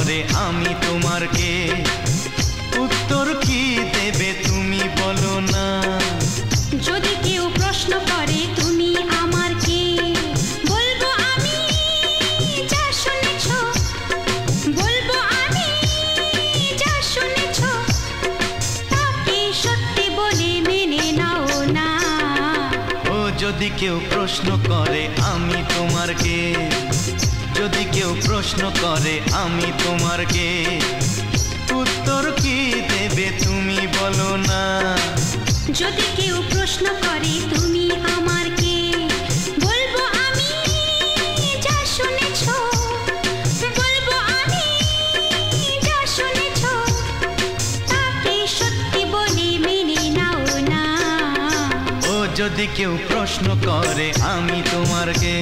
করে আমি তোমার কে? উত্তর কি দেবে তুমি বলো না? যদি কেউ প্রশ্ন করে তুমি আমার কে, বলবো আমি যা শুনেছ, বলবো আমি যা শুনেছ, তাকে সত্যি বলে মেনে নাও না। ও যদি কেউ প্রশ্ন করে আমি তোমার কে? যদি কেউ প্রশ্ন করে আমি তোমার কে? উত্তর কি দেবে তুমি বলো না? যদি কেউ প্রশ্ন করে তুমি আমার কে, বলবো আমি যা শুনেছ, বলবো আমি যা শুনেছ, তাকে সত্যি বলে মেনে নাও না। ও যদি কেউ প্রশ্ন করে আমি তোমার কে?